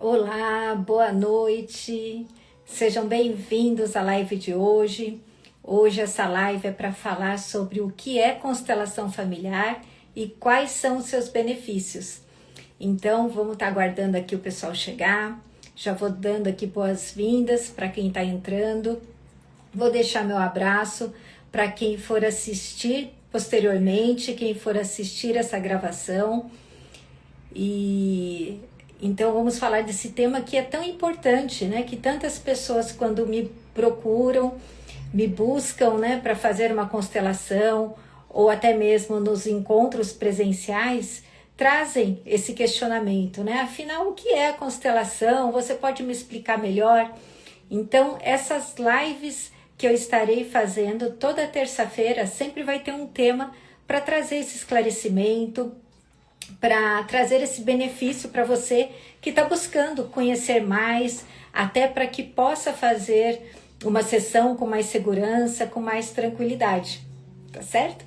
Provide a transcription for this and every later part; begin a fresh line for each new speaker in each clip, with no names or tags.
Olá, boa noite, sejam bem-vindos à live de hoje. Hoje essa live é para falar sobre o que é constelação familiar e quais são os seus benefícios. Então vamos estar aguardando aqui o pessoal chegar, já vou dando aqui boas-vindas para quem está entrando, vou deixar meu abraço para quem for assistir posteriormente, quem for assistir essa gravação. Então vamos falar desse tema que é tão importante, né? Que tantas pessoas quando me procuram, me buscam, né, para fazer uma constelação ou até mesmo nos encontros presenciais, trazem esse questionamento, né? Afinal, o que é a constelação? Você pode me explicar melhor? Então, essas lives que eu estarei fazendo toda terça-feira sempre vai ter um tema para trazer esse esclarecimento, para trazer esse benefício para você que está buscando conhecer mais, até para que possa fazer uma sessão com mais segurança, com mais tranquilidade, tá certo?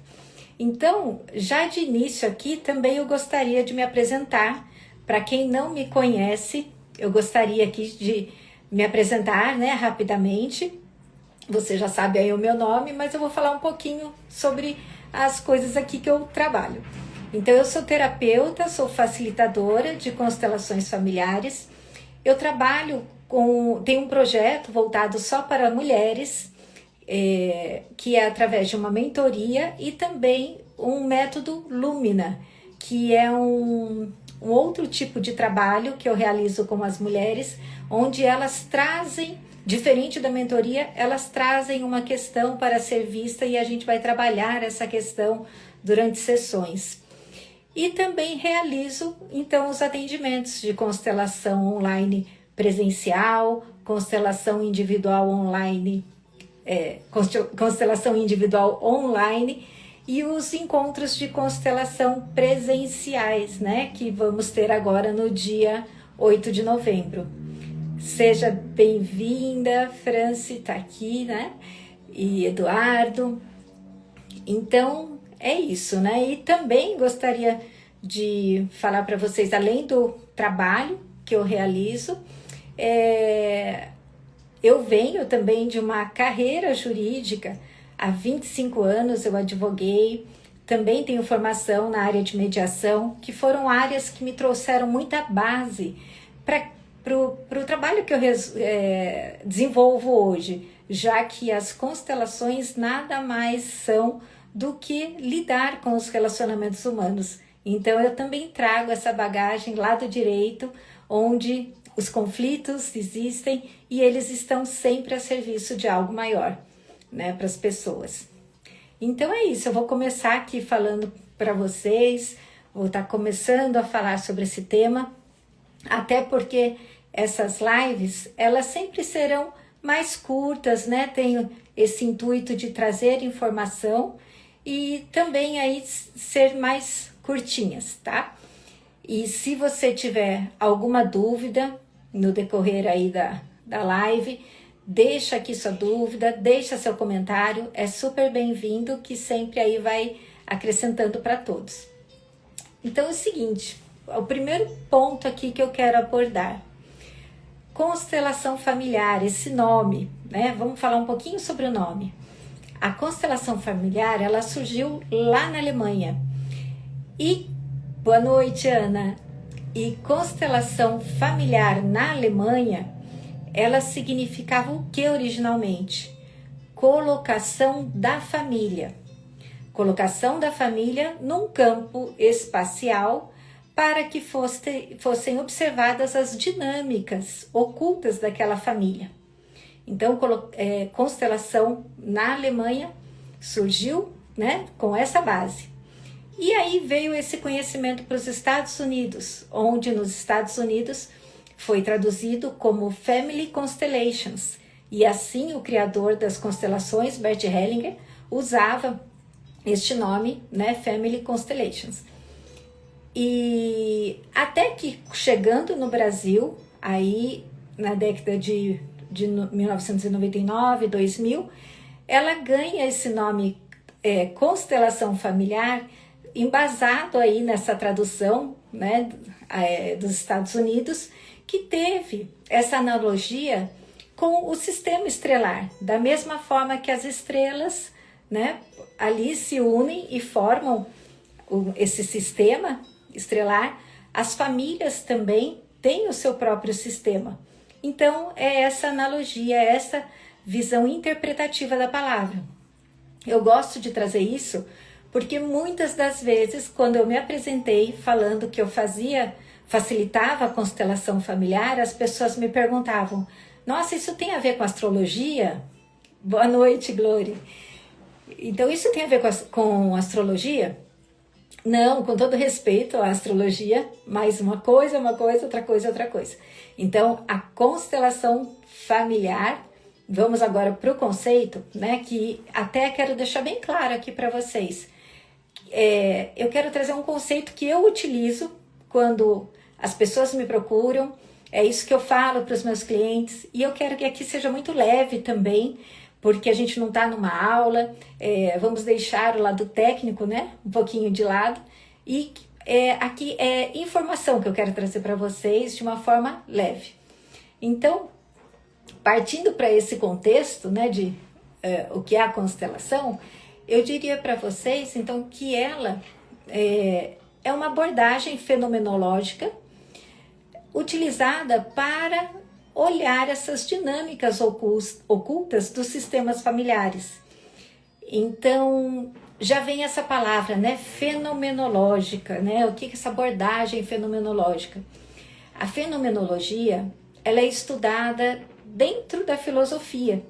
Então, já de início aqui, também eu gostaria de me apresentar. Para quem não me conhece, eu gostaria aqui de me apresentar, né, rapidamente. Você já sabe aí o meu nome, mas eu vou falar um pouquinho sobre as coisas aqui que eu trabalho. Então, eu sou terapeuta, sou facilitadora de constelações familiares. Eu trabalho tenho um projeto voltado só para mulheres, que é através de uma mentoria e também um método Lumina, que é um outro tipo de trabalho que eu realizo com as mulheres, onde elas trazem, diferente da mentoria, elas trazem uma questão para ser vista e a gente vai trabalhar essa questão durante sessões. E também realizo, então, os atendimentos de constelação online presencial, constelação individual online, constelação individual online e os encontros de constelação presenciais, né? Que vamos ter agora no dia 8 de novembro. Seja bem-vinda, Franci tá aqui, né? E Eduardo. Então, é isso, né? E também gostaria de falar para vocês, além do trabalho que eu realizo, eu venho também de uma carreira jurídica. Há 25 anos eu advoguei, também tenho formação na área de mediação, que foram áreas que me trouxeram muita base para o trabalho que eu desenvolvo hoje, já que as constelações nada mais são do que lidar com os relacionamentos humanos. Então eu também trago essa bagagem lá do direito, onde os conflitos existem e eles estão sempre a serviço de algo maior, né, para as pessoas. Então é isso, eu vou começar aqui falando para vocês, vou estar começando a falar sobre esse tema, até porque essas lives, elas sempre serão mais curtas, né? Tenho esse intuito de trazer informação e também aí ser mais curtinhas, tá? E se você tiver alguma dúvida no decorrer aí da live, deixa aqui sua dúvida, deixa seu comentário, é super bem-vindo, que sempre aí vai acrescentando para todos. Então é o seguinte, o primeiro ponto aqui que eu quero abordar, constelação familiar, esse nome, né? Vamos falar um pouquinho sobre o nome. A constelação familiar, ela surgiu lá na Alemanha. E, boa noite, Ana. E constelação familiar na Alemanha, ela significava o que originalmente? Colocação da família. Colocação da família num campo espacial para que fossem observadas as dinâmicas ocultas daquela família. Então, constelação na Alemanha surgiu, né, com essa base. E aí veio esse conhecimento para os Estados Unidos, onde nos Estados Unidos foi traduzido como Family Constellations. E assim o criador das constelações, Bert Hellinger, usava este nome, né, Family Constellations. E até que chegando no Brasil, aí na década de 1999, 2000, ela ganha esse nome constelação familiar, embasado aí nessa tradução né, dos Estados Unidos, que teve essa analogia com o sistema estrelar, da mesma forma que as estrelas, né, ali se unem e formam esse sistema estrelar, as famílias também têm o seu próprio sistema. Então, é essa analogia, é essa visão interpretativa da palavra. Eu gosto de trazer isso porque muitas das vezes, quando eu me apresentei falando que eu facilitava a constelação familiar, as pessoas me perguntavam: nossa, isso tem a ver com astrologia? Boa noite, Glória. Então, isso tem a ver com astrologia? Não, com todo respeito à astrologia, mas uma coisa, outra coisa, outra coisa. Então, a constelação familiar, vamos agora para o conceito, né, que até quero deixar bem claro aqui para vocês. Eu quero trazer um conceito que eu utilizo quando as pessoas me procuram, é isso que eu falo para os meus clientes, e eu quero que aqui seja muito leve também, porque a gente não está numa aula, vamos deixar o lado técnico, né, um pouquinho de lado, e aqui é informação que eu quero trazer para vocês de uma forma leve. Então, partindo para esse contexto, né, de o que é a constelação, eu diria para vocês, então, que ela é uma abordagem fenomenológica utilizada para olhar essas dinâmicas ocultas dos sistemas familiares. Então, já vem essa palavra, né, fenomenológica, né? O que é essa abordagem fenomenológica? A fenomenologia, ela é estudada dentro da filosofia.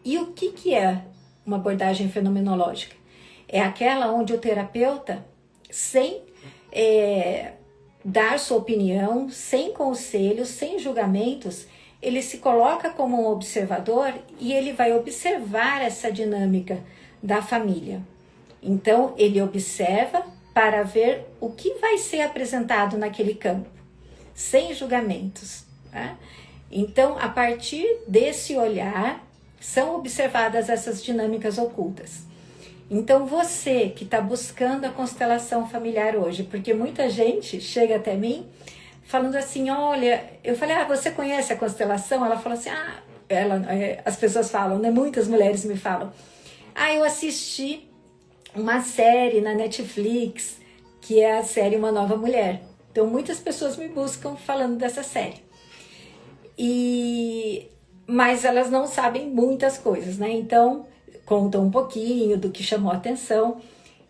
E o que é uma abordagem fenomenológica? É aquela onde o terapeuta, sem dar sua opinião, sem conselhos, sem julgamentos, ele se coloca como um observador e ele vai observar essa dinâmica da família. Então, ele observa para ver o que vai ser apresentado naquele campo, sem julgamentos, tá? Então, a partir desse olhar, são observadas essas dinâmicas ocultas. Então, você que está buscando a constelação familiar hoje, porque muita gente chega até mim falando assim, olha, eu falei, você conhece a constelação? Ela falou assim, as pessoas falam, né? Muitas mulheres me falam, eu assisti uma série na Netflix, que é a série Uma Nova Mulher. Então, muitas pessoas me buscam falando dessa série. Mas elas não sabem muitas coisas, né? Então, contam um pouquinho do que chamou a atenção.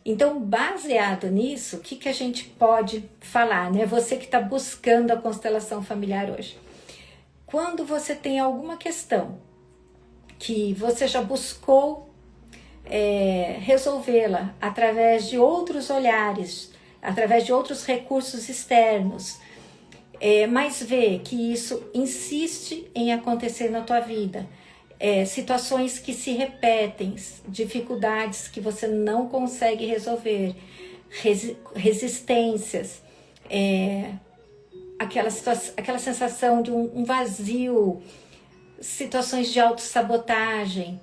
Então, baseado nisso, o que a gente pode falar, né? Você que está buscando a constelação familiar hoje. Quando você tem alguma questão que você já buscou resolvê-la através de outros olhares, através de outros recursos externos, mas vê que isso insiste em acontecer na tua vida, situações que se repetem, dificuldades que você não consegue resolver, resistências, aquela sensação de um vazio, situações de autossabotagem,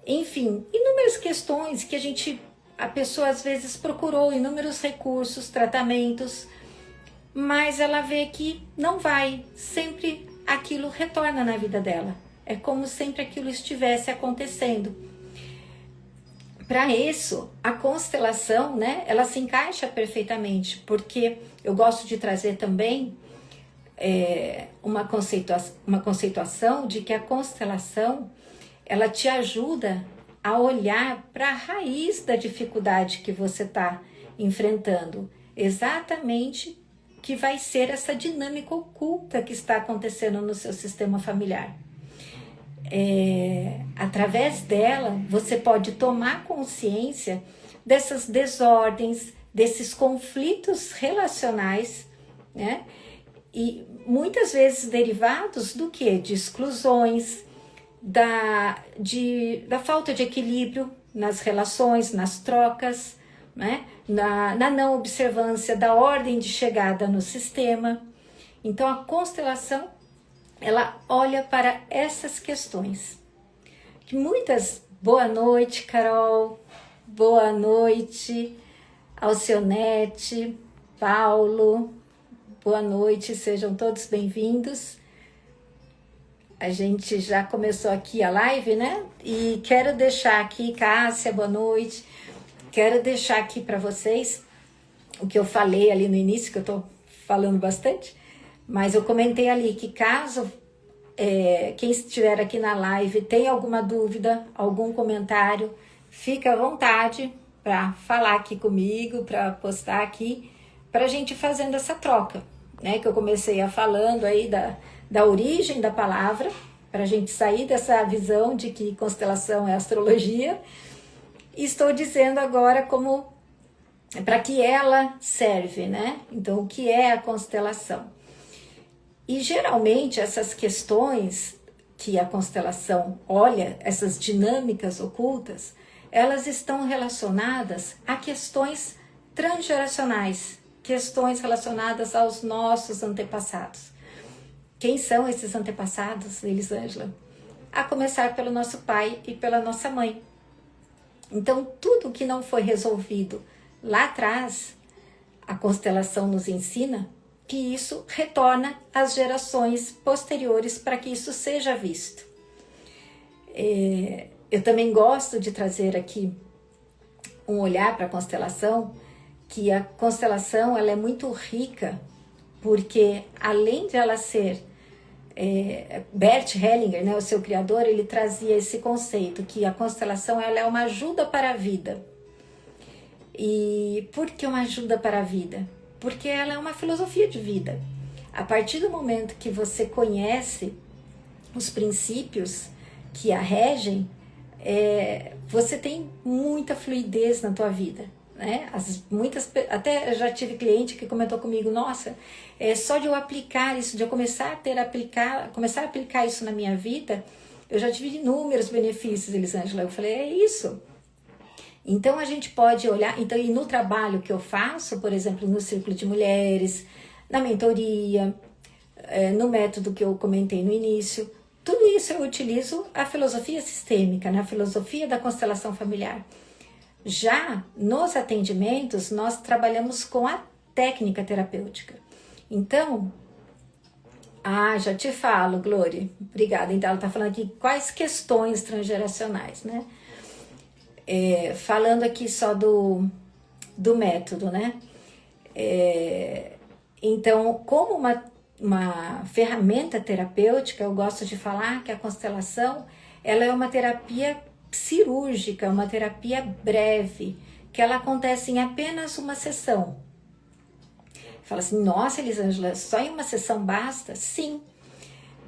enfim, inúmeras questões que a pessoa às vezes procurou inúmeros recursos, tratamentos, mas ela vê que não vai, sempre aquilo retorna na vida dela. É como sempre aquilo estivesse acontecendo. Para isso, a constelação, né, ela se encaixa perfeitamente, porque eu gosto de trazer também uma conceituação de que a constelação, ela te ajuda a olhar para a raiz da dificuldade que você está enfrentando, exatamente que vai ser essa dinâmica oculta que está acontecendo no seu sistema familiar. Através dela, você pode tomar consciência dessas desordens, desses conflitos relacionais, né? E muitas vezes derivados do quê? De exclusões, da falta de equilíbrio nas relações, nas trocas, né? Na não observância da ordem de chegada no sistema. Então, a constelação, ela olha para essas questões. Boa noite, Carol. Boa noite, Alcionete. Paulo, boa noite, sejam todos bem-vindos. A gente já começou aqui a live, né? E quero deixar aqui, Cássia, boa noite. Quero deixar aqui para vocês o que eu falei ali no início, que eu tô falando bastante, mas eu comentei ali que caso quem estiver aqui na live tenha alguma dúvida, algum comentário, fica à vontade para falar aqui comigo, para postar aqui, para a gente fazendo essa troca, né? Que eu comecei falando aí da origem da palavra, para a gente sair dessa visão de que constelação é astrologia. E estou dizendo agora como para que ela serve, né? Então, o que é a constelação? E geralmente essas questões que a constelação olha, essas dinâmicas ocultas, elas estão relacionadas a questões transgeracionais, questões relacionadas aos nossos antepassados. Quem são esses antepassados, Elisângela? A começar pelo nosso pai e pela nossa mãe. Então, tudo que não foi resolvido lá atrás, a constelação nos ensina que isso retorna às gerações posteriores para que isso seja visto. Eu também gosto de trazer aqui um olhar para a constelação, que a constelação ela é muito rica, porque além de ela ser Bert Hellinger, né, o seu criador, ele trazia esse conceito que a constelação ela é uma ajuda para a vida. E por que uma ajuda para a vida? Porque ela é uma filosofia de vida. A partir do momento que você conhece os princípios que a regem, você tem muita fluidez na tua vida, né? Até já tive cliente que comentou comigo, nossa, só de eu aplicar isso, de eu começar a aplicar isso na minha vida, eu já tive inúmeros benefícios, Elisângela. Eu falei, é isso. Então a gente pode olhar, então, e no trabalho que eu faço, por exemplo, no Círculo de Mulheres, na mentoria, no método que eu comentei no início, tudo isso eu utilizo a filosofia sistêmica, na filosofia da constelação familiar. Já nos atendimentos, nós trabalhamos com a técnica terapêutica. Então, já te falo, Glória, obrigada. Então ela está falando aqui quais questões transgeracionais, né? Falando aqui só do método, né? Então, como uma ferramenta terapêutica, eu gosto de falar que a constelação ela é uma terapia cirúrgica, uma terapia breve, que ela acontece em apenas uma sessão. Fala assim, nossa, Elisângela, só em uma sessão basta? Sim,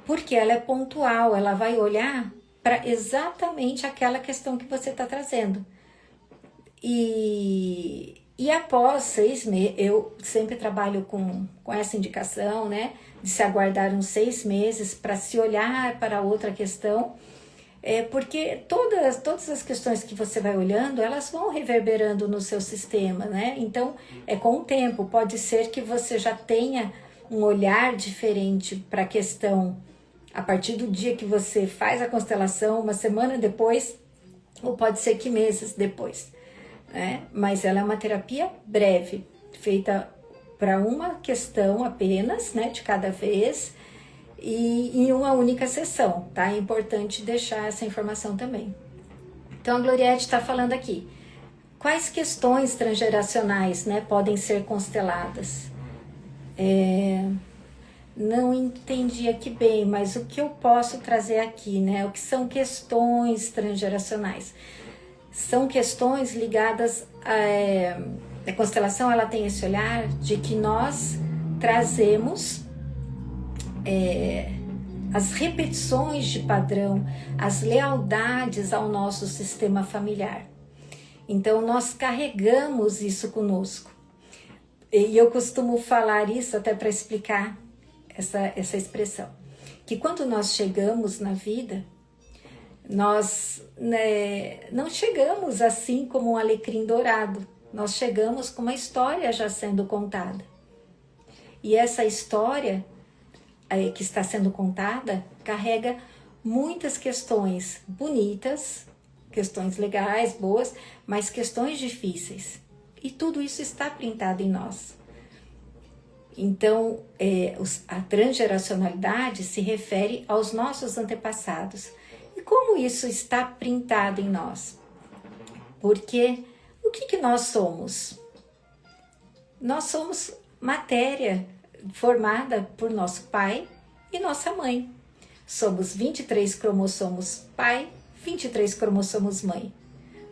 porque ela é pontual, ela vai olhar para exatamente aquela questão que você está trazendo. E após 6 meses, eu sempre trabalho com essa indicação, né, de se aguardar uns 6 meses para se olhar para outra questão, porque todas as questões que você vai olhando, elas vão reverberando no seu sistema, né? Então, com o tempo, pode ser que você já tenha um olhar diferente para a questão a partir do dia que você faz a constelação, uma semana depois, ou pode ser que meses depois, né? Mas ela é uma terapia breve, feita para uma questão apenas, né, de cada vez, e em uma única sessão, tá? É importante deixar essa informação também. Então a Gloriette está falando aqui, quais questões transgeracionais, né, podem ser consteladas? Não entendi aqui bem, mas o que eu posso trazer aqui, né? O que são questões transgeracionais? São questões ligadas a constelação, ela tem esse olhar de que nós trazemos as repetições de padrão, as lealdades ao nosso sistema familiar. Então, nós carregamos isso conosco. E eu costumo falar isso até para explicar essa expressão, que quando nós chegamos na vida, nós não chegamos assim como um alecrim dourado, nós chegamos com uma história já sendo contada. E essa história que está sendo contada carrega muitas questões bonitas, questões legais, boas, mas questões difíceis. E tudo isso está printado em nós. Então, a transgeracionalidade se refere aos nossos antepassados. E como isso está printado em nós? Porque o que nós somos? Nós somos matéria formada por nosso pai e nossa mãe. Somos 23 cromossomos pai, 23 cromossomos mãe.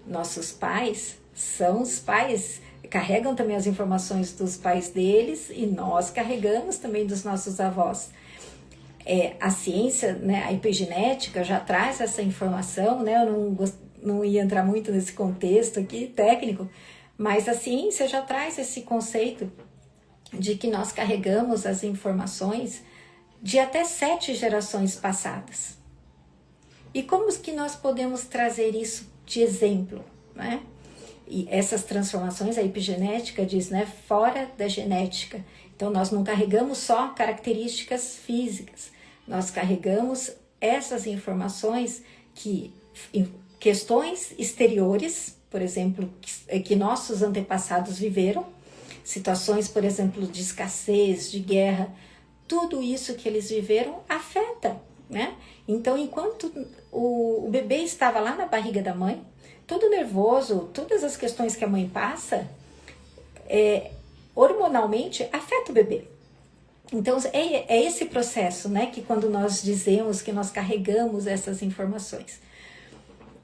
Nossos pais são os pais, carregam também as informações dos pais deles e nós carregamos também dos nossos avós. A ciência, né, a epigenética já traz essa informação, né? Eu não ia entrar muito nesse contexto aqui técnico, mas a ciência já traz esse conceito de que nós carregamos as informações de até 7 gerações passadas. E como que nós podemos trazer isso de exemplo, né? E essas transformações, a epigenética diz, né, fora da genética. Então, nós não carregamos só características físicas, nós carregamos essas informações questões exteriores, por exemplo, que nossos antepassados viveram, situações, por exemplo, de escassez, de guerra, tudo isso que eles viveram afeta, né? Então, enquanto o bebê estava lá na barriga da mãe, todo nervoso, todas as questões que a mãe passa, hormonalmente afeta o bebê. Então, é esse processo, né, que quando nós dizemos que nós carregamos essas informações.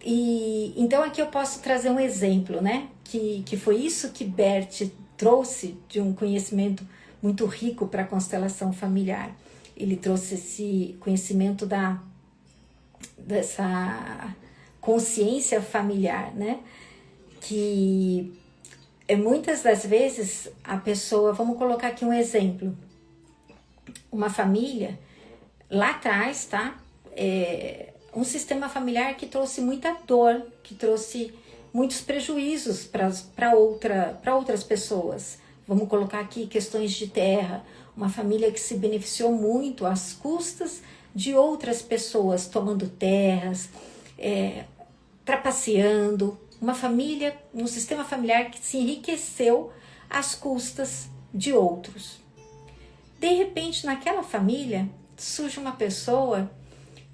E então aqui eu posso trazer um exemplo, né, que foi isso que Bert trouxe de um conhecimento muito rico para a constelação familiar. Ele trouxe esse conhecimento dessa consciência familiar, né? Que muitas das vezes a pessoa, vamos colocar aqui um exemplo, uma família lá atrás, tá? Um sistema familiar que trouxe muita dor, que trouxe muitos prejuízos para outras pessoas. Vamos colocar aqui questões de terra, uma família que se beneficiou muito às custas de outras pessoas, tomando terras, trapaceando, uma família, um sistema familiar que se enriqueceu às custas de outros. De repente, naquela família, surge uma pessoa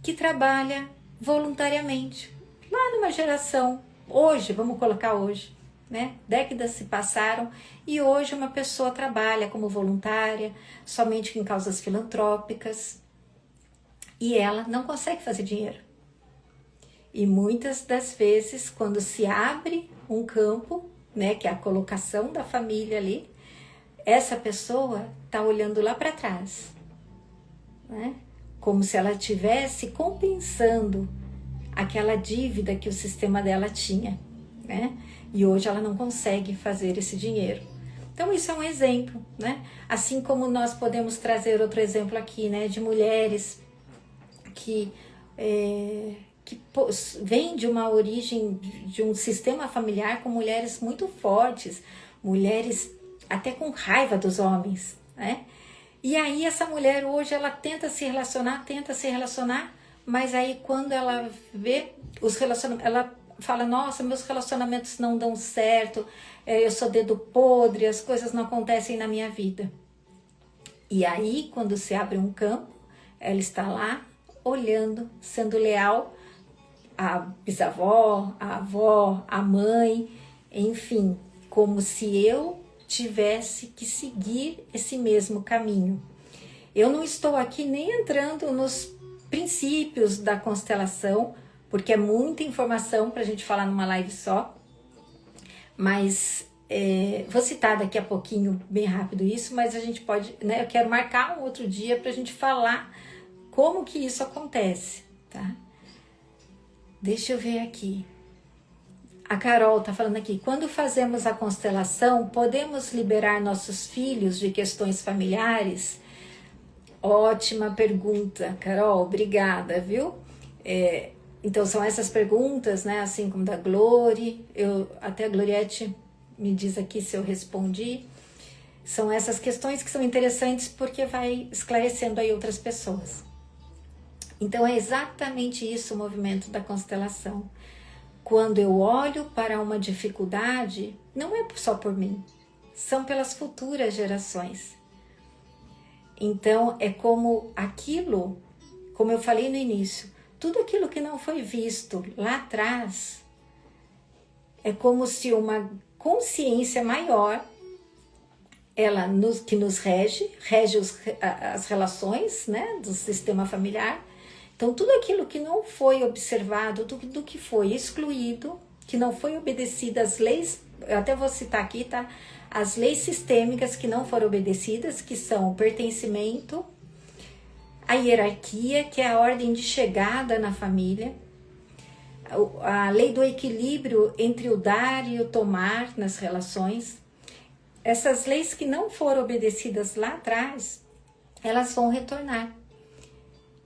que trabalha voluntariamente, lá numa geração, hoje, vamos colocar hoje, né? Décadas se passaram e hoje uma pessoa trabalha como voluntária, somente em causas filantrópicas, e ela não consegue fazer dinheiro. E muitas das vezes, quando se abre um campo, né, que é a colocação da família ali, essa pessoa está olhando lá para trás, né? Como se ela estivesse compensando aquela dívida que o sistema dela tinha, né? E hoje ela não consegue fazer esse dinheiro. Então isso é um exemplo, né? Assim como nós podemos trazer outro exemplo aqui, né, de mulheres que vêm de uma origem, de um sistema familiar com mulheres muito fortes, mulheres até com raiva dos homens, né? E aí essa mulher hoje, ela tenta se relacionar, mas aí quando ela vê os relacionamentos, ela fala, nossa, meus relacionamentos não dão certo, eu sou dedo podre, as coisas não acontecem na minha vida. E aí, quando se abre um campo, ela está lá, olhando, sendo leal à bisavó, à avó, à mãe, enfim, como se eu tivesse que seguir esse mesmo caminho. Eu não estou aqui nem entrando nos princípios da constelação, porque é muita informação para a gente falar numa live só, mas vou citar daqui a pouquinho, bem rápido isso, mas a gente pode, né, eu quero marcar um outro dia para a gente falar como que isso acontece, tá? Deixa eu ver aqui. A Carol tá falando aqui, quando fazemos a constelação, podemos liberar nossos filhos de questões familiares? Ótima pergunta, Carol, obrigada, viu? Então são essas perguntas, né, assim como da Glória, até a Gloriette me diz aqui se eu respondi. São essas questões que são interessantes porque vai esclarecendo aí outras pessoas. Então é exatamente isso o movimento da constelação. Quando eu olho para uma dificuldade, não é só por mim, são pelas futuras gerações. Então, é como aquilo, como eu falei no início, tudo aquilo que não foi visto lá atrás, é como se uma consciência maior, que nos rege as relações, né, do sistema familiar. Então, tudo aquilo que não foi observado, tudo que foi excluído, que não foi obedecido às leis, eu até vou citar aqui, tá? As leis sistêmicas que não foram obedecidas, que são o pertencimento, a hierarquia, que é a ordem de chegada na família, a lei do equilíbrio entre o dar e o tomar nas relações. Essas leis que não foram obedecidas lá atrás, elas vão retornar.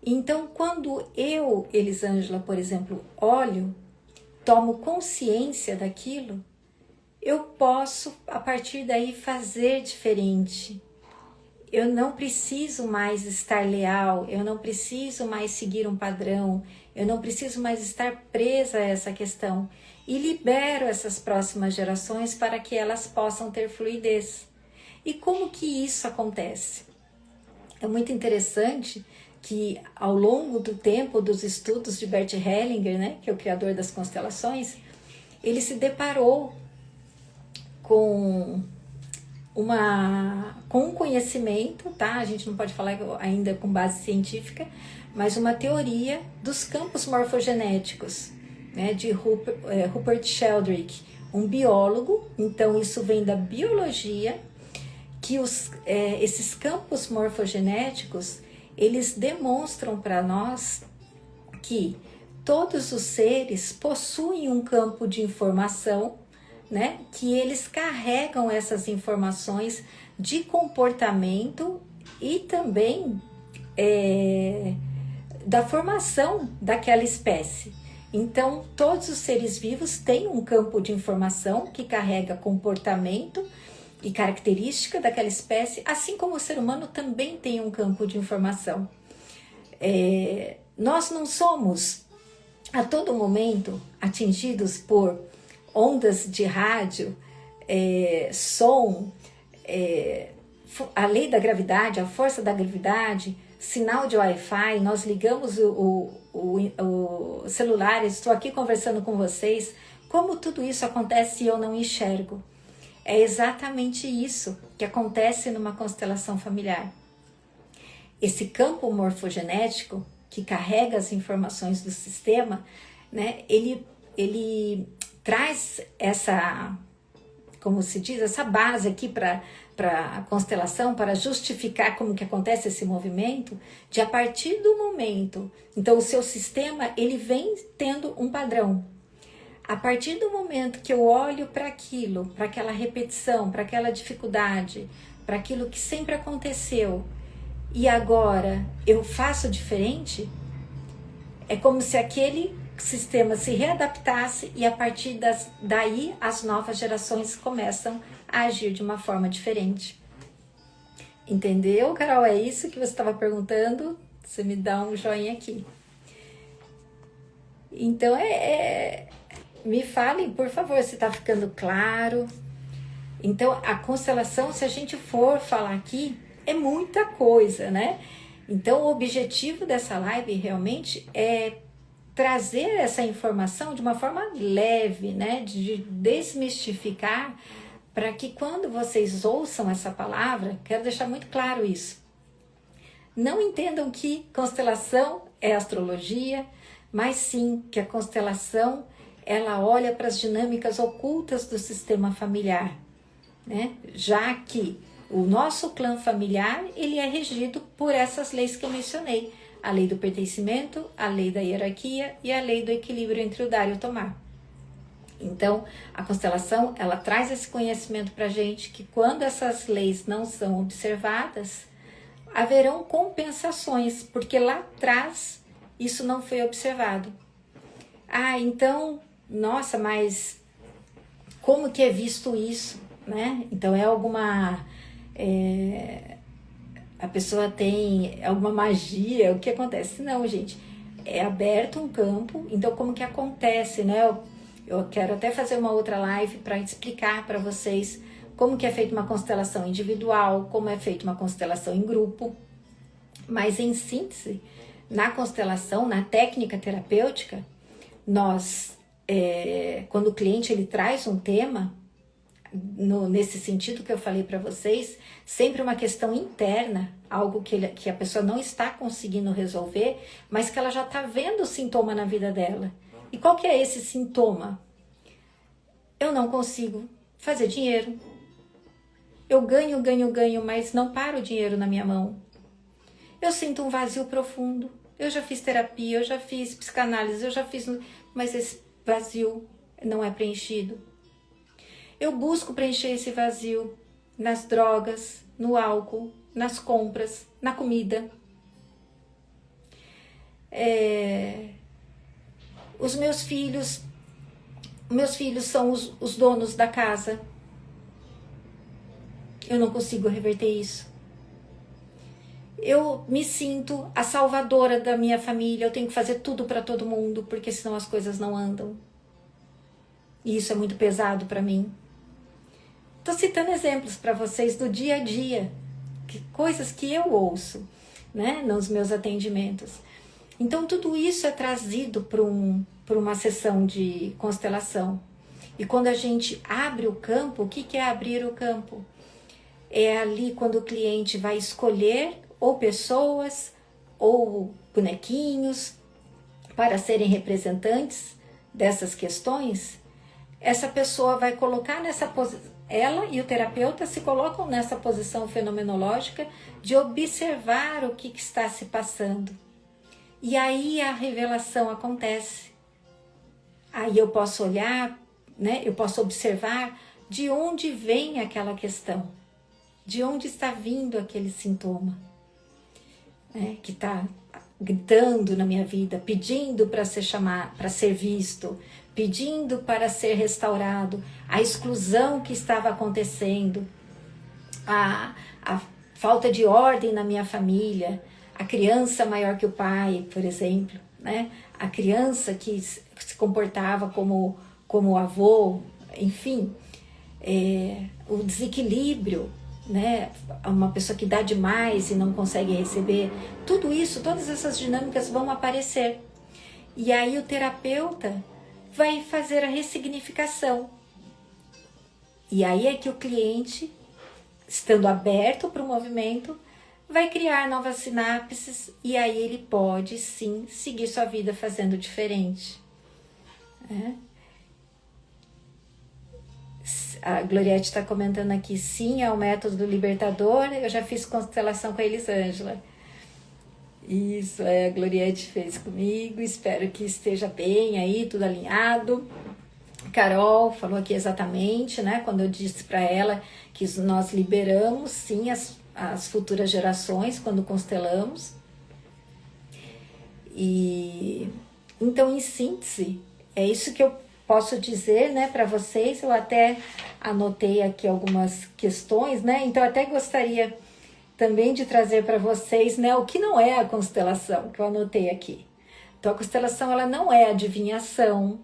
Então, quando eu, Elisângela, por exemplo, olho, tomo consciência daquilo, eu posso, a partir daí, fazer diferente. Eu não preciso mais estar leal, eu não preciso mais seguir um padrão, eu não preciso mais estar presa a essa questão. E libero essas próximas gerações para que elas possam ter fluidez. E como que isso acontece? É muito interessante que ao longo do tempo dos estudos de Bert Hellinger, né, que é o criador das constelações, ele se deparou com um conhecimento, tá? A gente não pode falar ainda com base científica, mas uma teoria dos campos morfogenéticos, né, de Rupert Sheldrake, um biólogo. Então isso vem da biologia, que esses campos morfogenéticos, eles demonstram para nós que todos os seres possuem um campo de informação, né, que eles carregam essas informações de comportamento e também da formação daquela espécie. Então, todos os seres vivos têm um campo de informação que carrega comportamento e característica daquela espécie, assim como o ser humano também tem um campo de informação. Nós não somos a todo momento atingidos por ondas de rádio, som, a lei da gravidade, a força da gravidade, sinal de Wi-Fi. Nós ligamos o celular, estou aqui conversando com vocês. Como tudo isso acontece e eu não enxergo? É exatamente isso que acontece numa constelação familiar. Esse campo morfogenético que carrega as informações do sistema, né, ele traz essa, como se diz, essa base aqui para a constelação, para justificar como que acontece esse movimento, de a partir do momento, então o seu sistema, ele vem tendo um padrão. A partir do momento que eu olho para aquilo, para aquela repetição, para aquela dificuldade, para aquilo que sempre aconteceu, e agora eu faço diferente, é como se aquele sistema se readaptasse e a partir daí as novas gerações começam a agir de uma forma diferente. Entendeu, Carol? É isso que você estava perguntando? Você me dá um joinha aqui. Então, me falem, por favor, se está ficando claro. Então, a constelação, se a gente for falar aqui, é muita coisa, né? Então, o objetivo dessa live realmente é trazer essa informação de uma forma leve, né? De desmistificar, para que quando vocês ouçam essa palavra, quero deixar muito claro isso. Não entendam que constelação é astrologia, mas sim que a constelação, ela olha para as dinâmicas ocultas do sistema familiar, né? Já que o nosso clã familiar, ele é regido por essas leis que eu mencionei. A lei do pertencimento, a lei da hierarquia e a lei do equilíbrio entre o dar e o tomar. Então, a constelação, ela traz esse conhecimento para a gente que quando essas leis não são observadas, haverão compensações, porque lá atrás isso não foi observado. Ah, então, nossa, mas como que é visto isso, né? Então, é alguma... a pessoa tem alguma magia, o que acontece? Não, gente, é aberto um campo. Então, como que acontece, né? Eu quero até fazer uma outra live para explicar para vocês como que é feita uma constelação individual, como é feita uma constelação em grupo, Mas em síntese, na constelação, na técnica terapêutica, nós, quando o cliente ele traz um tema, nesse sentido que eu falei para vocês, sempre uma questão interna, algo que a pessoa não está conseguindo resolver, mas que ela já está vendo o sintoma na vida dela. E qual que é esse sintoma? Eu não consigo fazer dinheiro. Eu ganho, mas não para o dinheiro na minha mão. Eu sinto um vazio profundo. Eu já fiz terapia, eu já fiz psicanálise, mas esse vazio não é preenchido. Eu busco preencher esse vazio nas drogas, no álcool, nas compras, na comida. Os meus filhos são os donos da casa. Eu não consigo reverter isso. Eu me sinto a salvadora da minha família, eu tenho que fazer tudo para todo mundo, porque senão as coisas não andam. E isso é muito pesado para mim. Estou citando exemplos para vocês do dia a dia, coisas que eu ouço, né, nos meus atendimentos. Então tudo isso é trazido para uma sessão de constelação. E quando a gente abre o campo, o que é abrir o campo? É ali quando o cliente vai escolher ou pessoas ou bonequinhos para serem representantes dessas questões. Essa pessoa vai colocar nessa posição, ela e o terapeuta se colocam nessa posição fenomenológica de observar o que está se passando. E aí a revelação acontece. Aí eu posso olhar, né? Eu posso observar de onde vem aquela questão, de onde está vindo aquele sintoma, né? Que está gritando na minha vida, pedindo para ser visto, pedindo para ser restaurado, a exclusão que estava acontecendo, a falta de ordem na minha família, a criança maior que o pai, por exemplo, né? A criança que se comportava como avô, enfim, o desequilíbrio, né? Uma pessoa que dá demais e não consegue receber, tudo isso, todas essas dinâmicas vão aparecer. E aí o terapeuta vai fazer a ressignificação. E aí é que o cliente, estando aberto para o movimento, vai criar novas sinapses e aí ele pode sim seguir sua vida fazendo diferente. A Gloriette está comentando aqui, sim, é o método do libertador, eu já fiz constelação com a Elisângela. Isso, a Gloriette fez comigo, espero que esteja bem aí, tudo alinhado. Carol falou aqui exatamente, né, quando eu disse para ela que nós liberamos, sim, as futuras gerações quando constelamos. E então, em síntese, é isso que eu posso dizer, né, para vocês. Eu até anotei aqui algumas questões, né, então eu até gostaria também de trazer para vocês, né, o que não é a constelação, que eu anotei aqui. Então, a constelação, ela não é adivinhação,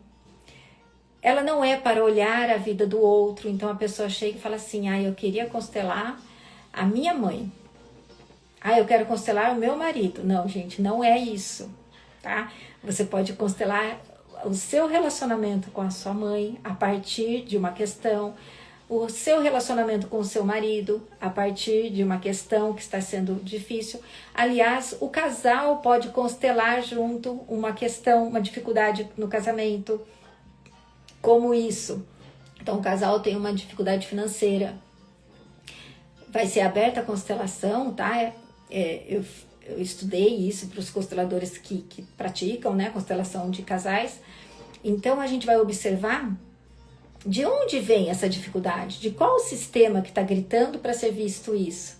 ela não é para olhar a vida do outro. Então, a pessoa chega e fala assim, eu queria constelar a minha mãe. Eu quero constelar o meu marido. Não, gente, não é isso, tá? Você pode constelar o seu relacionamento com a sua mãe a partir de uma questão, o seu relacionamento com o seu marido a partir de uma questão que está sendo difícil. Aliás, o casal pode constelar junto uma questão, uma dificuldade no casamento, como isso. Então, o casal tem uma dificuldade financeira. Vai ser aberta a constelação, tá? Eu estudei isso para os consteladores que praticam, né, constelação de casais. Então, a gente vai observar de onde vem essa dificuldade, de qual o sistema que está gritando para ser visto isso.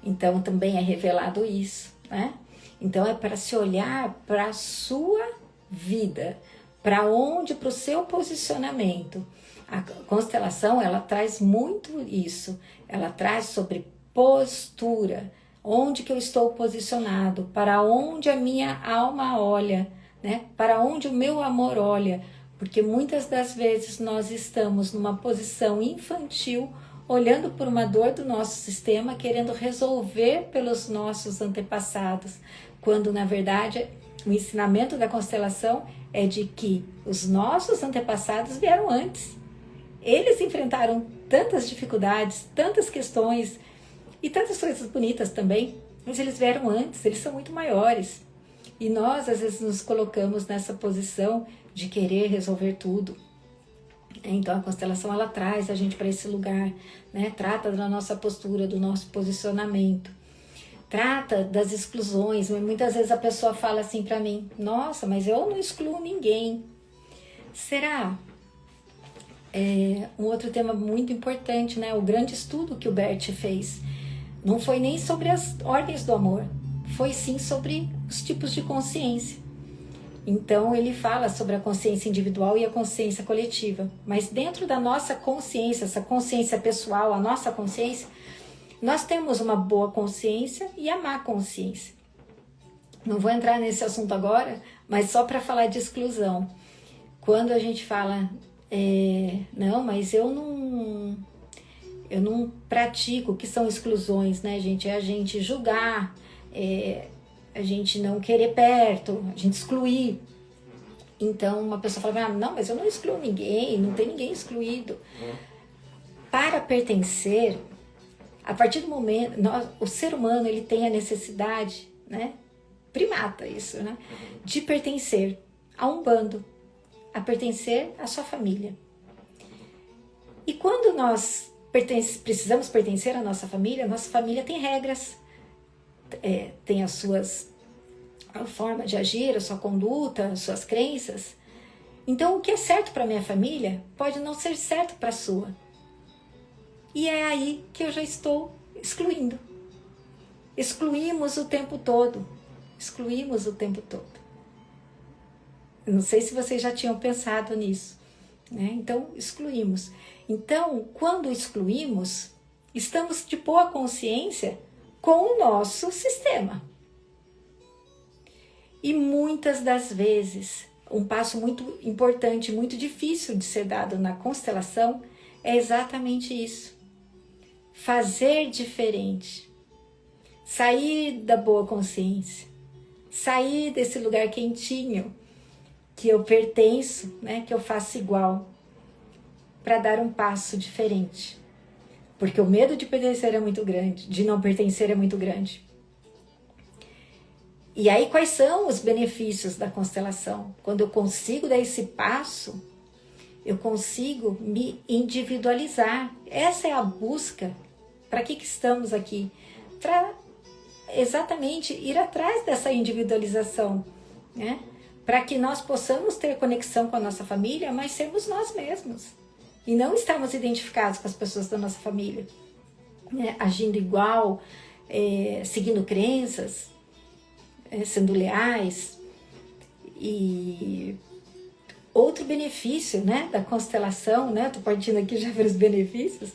Então, também é revelado isso, né? Então, é para se olhar para a sua vida, para onde, para o seu posicionamento. A constelação, ela traz muito isso, ela traz sobre postura, onde que eu estou posicionado, para onde a minha alma olha, né? Para onde o meu amor olha, porque muitas das vezes nós estamos numa posição infantil olhando por uma dor do nosso sistema, querendo resolver pelos nossos antepassados, quando na verdade o ensinamento da constelação é de que os nossos antepassados vieram antes. Eles enfrentaram tantas dificuldades, tantas questões e tantas coisas bonitas também, mas eles vieram antes, eles são muito maiores. E nós às vezes nos colocamos nessa posição de querer resolver tudo. Então a constelação ela traz a gente para esse lugar, né? Trata da nossa postura, do nosso posicionamento, trata das exclusões. Muitas vezes a pessoa fala assim para mim: nossa, mas eu não excluo ninguém. Será? Um outro tema muito importante, né? O grande estudo que o Bert fez não foi nem sobre as ordens do amor, foi sim sobre os tipos de consciência. Então ele fala sobre a consciência individual e a consciência coletiva, mas dentro da nossa consciência, essa consciência pessoal, a nossa consciência, nós temos uma boa consciência e a má consciência. Não vou entrar nesse assunto agora, mas só para falar de exclusão. Quando a gente fala, não, mas eu não pratico, o que são exclusões, né, gente? É a gente julgar, a gente não querer perto, a gente excluir. Então uma pessoa fala: não, mas eu não excluo ninguém, não tem ninguém excluído. Para pertencer, a partir do momento, o ser humano ele tem a necessidade, né, primata isso, né, de pertencer a um bando, a pertencer à sua família. E quando nós precisamos pertencer à nossa família tem regras, tem a forma de agir, a sua conduta, as suas crenças. Então o que é certo para minha família pode não ser certo para a sua. E é aí que eu já estou excluindo. Excluímos o tempo todo. Excluímos o tempo todo. Eu não sei se vocês já tinham pensado nisso, né? Então, excluímos. Então, quando excluímos, estamos de boa consciência com o nosso sistema. E muitas das vezes, um passo muito importante, muito difícil de ser dado na constelação é exatamente isso. Fazer diferente. Sair da boa consciência. Sair desse lugar quentinho, que eu pertenço, né, que eu faço igual, para dar um passo diferente. Porque o medo de pertencer é muito grande, de não pertencer é muito grande. E aí quais são os benefícios da constelação? Quando eu consigo dar esse passo, eu consigo me individualizar. Essa é a busca. Para que estamos aqui? Para exatamente ir atrás dessa individualização, né? Para que nós possamos ter conexão com a nossa família, mas sermos nós mesmos. E não estarmos identificados com as pessoas da nossa família, né? Agindo igual, seguindo crenças, sendo leais. E outro benefício, né, da constelação, né? Estou partindo aqui já pelos benefícios,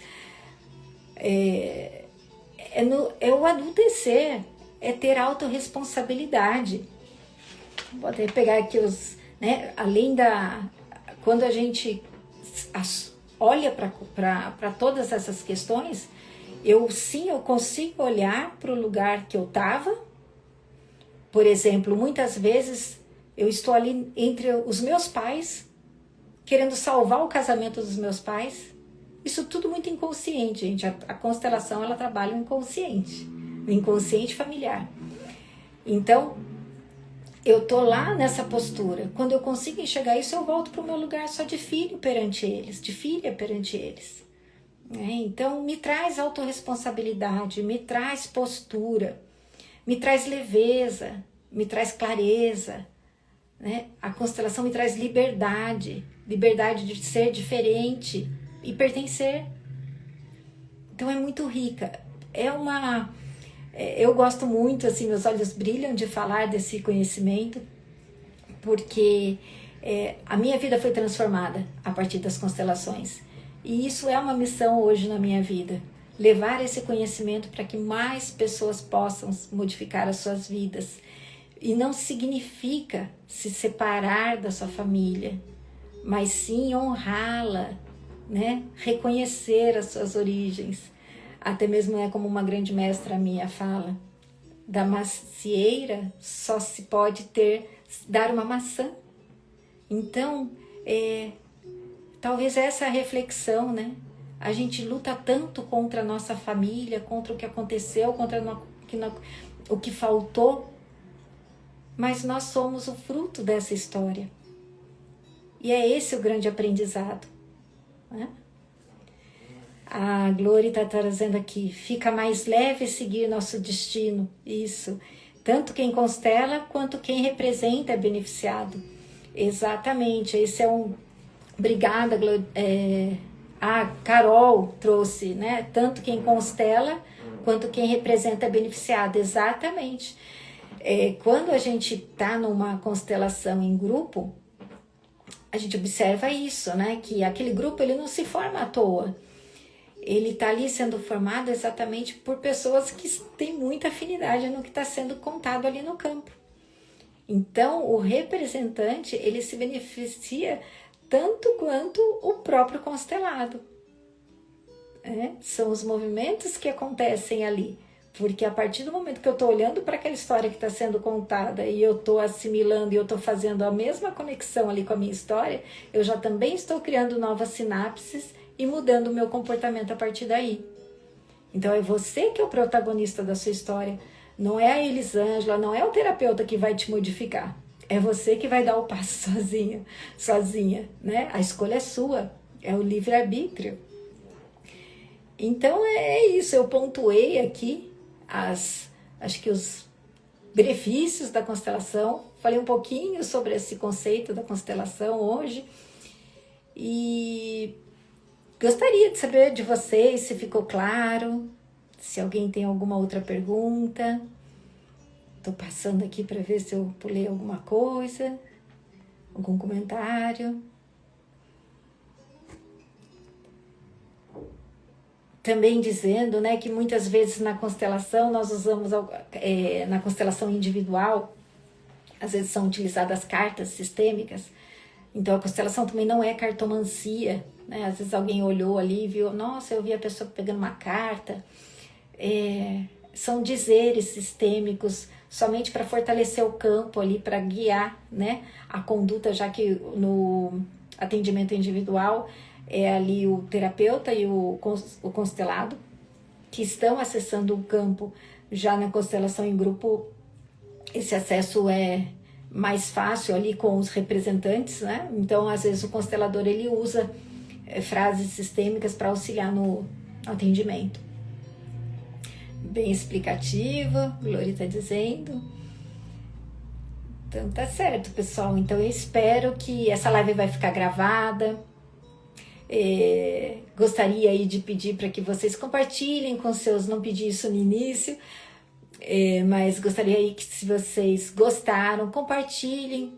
é o adultecer, é ter autorresponsabilidade. Vou até pegar aqui além quando a gente olha para todas essas questões, eu consigo olhar para o lugar que eu estava. Por exemplo, muitas vezes eu estou ali entre os meus pais, querendo salvar o casamento dos meus pais. Isso tudo muito inconsciente, gente. A constelação ela trabalha o inconsciente familiar. Então, eu tô lá nessa postura. Quando eu consigo enxergar isso, eu volto para o meu lugar só de filho perante eles, de filha perante eles. Então, me traz autorresponsabilidade, me traz postura, me traz leveza, me traz clareza, né? A constelação me traz liberdade de ser diferente e pertencer. Então é muito rica. Eu gosto muito, assim, meus olhos brilham de falar desse conhecimento, porque a minha vida foi transformada a partir das constelações. E isso é uma missão hoje na minha vida. Levar esse conhecimento para que mais pessoas possam modificar as suas vidas. E não significa se separar da sua família, mas sim honrá-la, né? Reconhecer as suas origens. Até mesmo é como uma grande mestra minha fala, da macieira só se pode dar uma maçã. Então, talvez essa reflexão, né? A gente luta tanto contra a nossa família, contra o que aconteceu, contra o que faltou, mas nós somos o fruto dessa história. E é esse o grande aprendizado, né? A Glória está trazendo aqui, fica mais leve seguir nosso destino. Isso, tanto quem constela quanto quem representa é beneficiado. Exatamente, esse é um... Obrigada, a Carol trouxe, né? Tanto quem constela quanto quem representa é beneficiado. Exatamente. Quando a gente está numa constelação em grupo, a gente observa isso, né? Que aquele grupo ele não se forma à toa. Ele está ali sendo formado exatamente por pessoas que têm muita afinidade no que está sendo contado ali no campo. Então, o representante, ele se beneficia tanto quanto o próprio constelado. São os movimentos que acontecem ali. Porque a partir do momento que eu estou olhando para aquela história que está sendo contada e eu estou assimilando e eu estou fazendo a mesma conexão ali com a minha história, eu já também estou criando novas sinapses e mudando o meu comportamento a partir daí. Então é você que é o protagonista da sua história. Não é a Elisângela, não é o terapeuta que vai te modificar. É você que vai dar o passo sozinha, né? A escolha é sua, é o livre-arbítrio. Então é isso, eu pontuei aqui acho que os benefícios da constelação. Falei um pouquinho sobre esse conceito da constelação hoje. E gostaria de saber de vocês se ficou claro, se alguém tem alguma outra pergunta. Estou passando aqui para ver se eu pulei alguma coisa, algum comentário. Também dizendo, né, que muitas vezes na constelação nós usamos, na constelação individual, às vezes são utilizadas cartas sistêmicas. Então a constelação também não é cartomancia, né? Às vezes alguém olhou ali e viu, nossa, eu vi a pessoa pegando uma carta. São dizeres sistêmicos somente para fortalecer o campo ali, para guiar, né, a conduta, já que no atendimento individual é ali o terapeuta e o constelado que estão acessando o campo. Já na constelação em grupo, esse acesso é mais fácil ali com os representantes, né? Então, às vezes, o constelador ele usa frases sistêmicas para auxiliar no atendimento. Bem explicativa, Glória está dizendo. Então, tá certo, pessoal. Então, eu espero que essa live vai ficar gravada. Gostaria aí de pedir para que vocês compartilhem com seus, não pedi isso no início, mas gostaria aí que, se vocês gostaram, compartilhem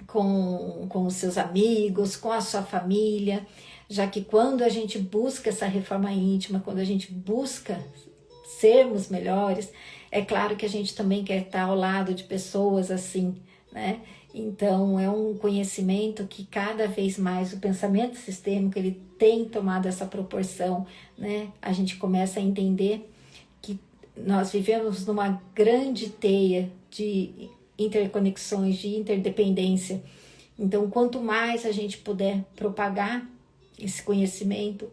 com os seus amigos, com a sua família, já que quando a gente busca essa reforma íntima, quando a gente busca sermos melhores, é claro que a gente também quer estar ao lado de pessoas assim, né? Então é um conhecimento que cada vez mais o pensamento sistêmico ele tem tomado essa proporção, né? A gente começa a entender que nós vivemos numa grande teia de interconexões, de interdependência. Então quanto mais a gente puder propagar esse conhecimento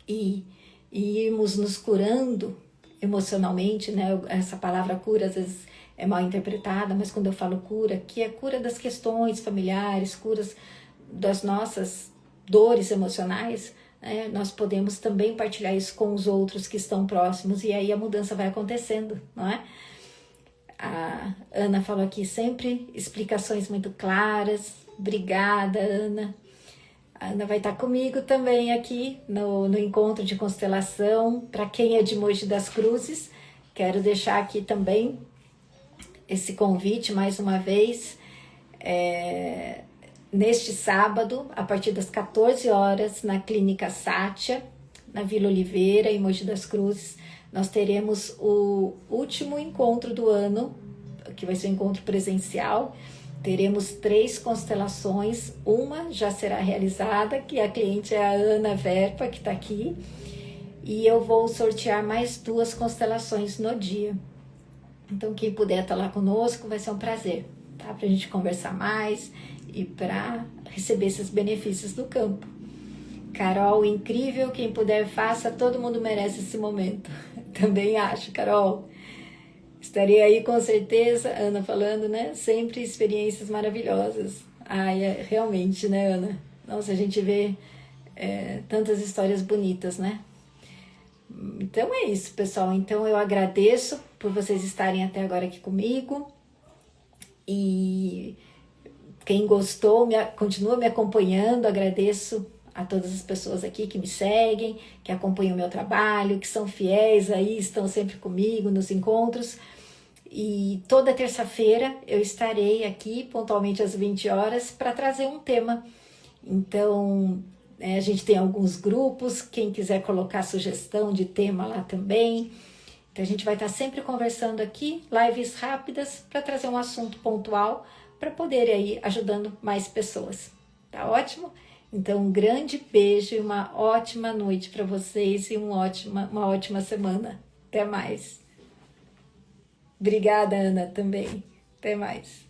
e irmos nos curando emocionalmente, né? Essa palavra cura às vezes é mal interpretada, mas quando eu falo cura, que é cura das questões familiares, curas das nossas dores emocionais, né? Nós podemos também partilhar isso com os outros que estão próximos, e aí a mudança vai acontecendo, não é? A Ana falou aqui sempre explicações muito claras. Obrigada, Ana. A Ana vai estar comigo também aqui no encontro de constelação. Para quem é de Mogi das Cruzes, quero deixar aqui também esse convite mais uma vez. Neste sábado, a partir das 14 horas, na Clínica Sátia, na Vila Oliveira, em Mogi das Cruzes, nós teremos o último encontro do ano, que vai ser um encontro presencial, Teremos 3 constelações, uma já será realizada, que a cliente é a Ana Verpa, que está aqui, e eu vou sortear mais 2 constelações no dia. Então, quem puder estar lá conosco, vai ser um prazer, tá? Para a gente conversar mais e para receber esses benefícios do campo. Carol, incrível, quem puder faça, todo mundo merece esse momento. Também acho, Carol. Estarei aí com certeza, Ana falando, né? Sempre experiências maravilhosas. Ai, realmente, né, Ana? Nossa, a gente vê tantas histórias bonitas, né? Então é isso, pessoal. Então eu agradeço por vocês estarem até agora aqui comigo. E quem gostou, continua me acompanhando. Agradeço a todas as pessoas aqui que me seguem, que acompanham o meu trabalho, que são fiéis aí, estão sempre comigo nos encontros. E toda terça-feira eu estarei aqui pontualmente às 20 horas para trazer um tema. Então, a gente tem alguns grupos, quem quiser colocar sugestão de tema lá também. Então a gente vai estar sempre conversando aqui, lives rápidas, para trazer um assunto pontual, para poder ir ajudando mais pessoas. Tá ótimo? Então um grande beijo e uma ótima noite para vocês e uma ótima semana. Até mais. Obrigada, Ana, também. Até mais.